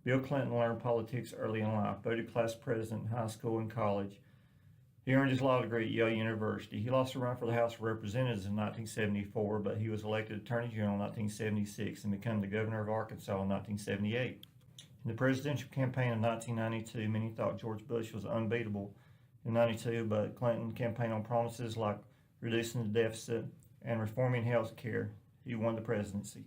Bill Clinton learned politics early in life, voted class president in high school and college. He earned his law degree at Yale University. He lost a run for the House of Representatives in 1974, but he was elected Attorney General in 1976 and became the governor of Arkansas in 1978. In the presidential campaign of 1992, many thought George Bush was unbeatable in 92, but Clinton campaigned on promises like reducing the deficit and reforming health care. He won the presidency.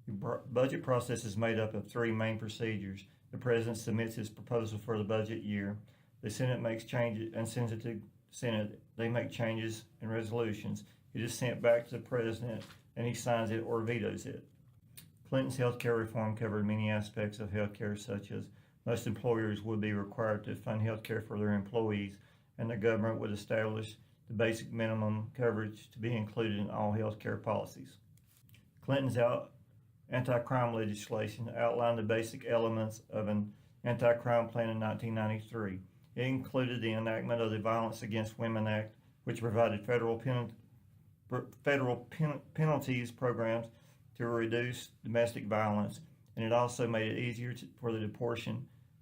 The budget process is made up of three main procedures. The president submits his proposal for the budget year. The Senate makes changes and sends it to the Senate. They make changes and resolutions. It is sent back to the president and he signs it or vetoes it. Clinton's health care reform covered many aspects of health care, such as most employers would be required to fund health care for their employees, and the government would establish the basic minimum coverage to be included in all health care policies. Clinton's anti-crime legislation outlined the basic elements of an anti-crime plan in 1993. It included the enactment of the Violence Against Women Act, which provided federal penalties programs to reduce domestic violence, and it also made it easier for the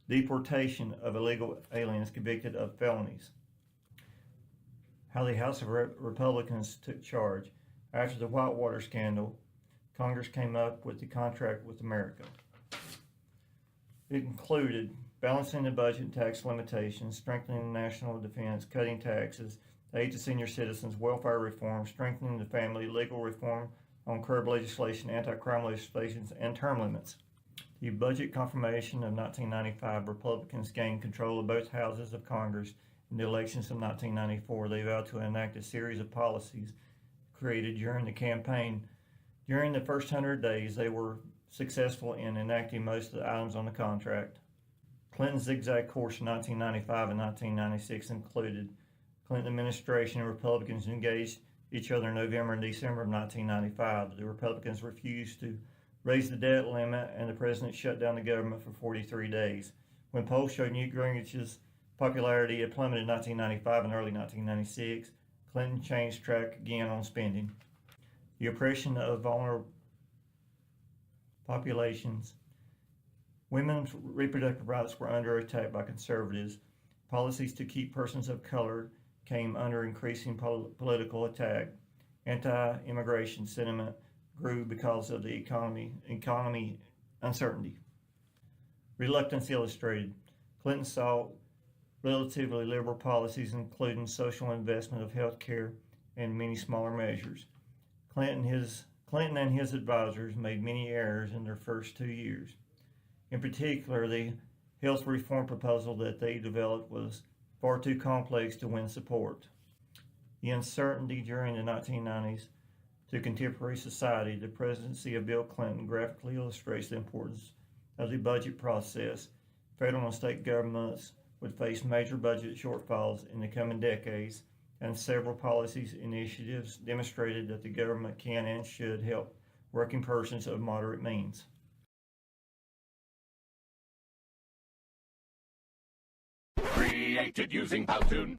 deportation of illegal aliens convicted of felonies. How the House of Republicans took charge. After the Whitewater scandal, Congress came up with the Contract with America. It included balancing the budget and tax limitations, strengthening national defense, cutting taxes, aid to senior citizens, welfare reform, strengthening the family, legal reform on curb legislation, anti-crime legislations, and term limits. The budget confirmation of 1995, Republicans gained control of both houses of Congress. In the elections of 1994, they vowed to enact a series of policies created during the campaign. During the first 100 days, they were successful in enacting most of the items on the contract. Clinton's zigzag course in 1995 and 1996 included Clinton administration and Republicans engaged each other in November and December of 1995. The Republicans refused to raise the debt limit, and the president shut down the government for 43 days. When polls showed Newt Gingrich's popularity had plummeted in 1995 and early 1996, Clinton changed track again on spending. The oppression of vulnerable populations. Women's reproductive rights were under attack by conservatives. Policies to keep persons of color came under increasing political attack. Anti-immigration sentiment grew because of the economy uncertainty. Reluctance illustrated. Clinton sought relatively liberal policies, including social investment of health care and many smaller measures. Clinton and his advisors made many errors in their first 2 years. In particular, the health reform proposal that they developed was far too complex to win support. The uncertainty during the 1990s to contemporary society. The presidency of Bill Clinton graphically illustrates the importance of the budget process. Federal and state governments would face major budget shortfalls in the coming decades, and several policies initiatives demonstrated that the government can and should help working persons of moderate means. Created using Powtoon.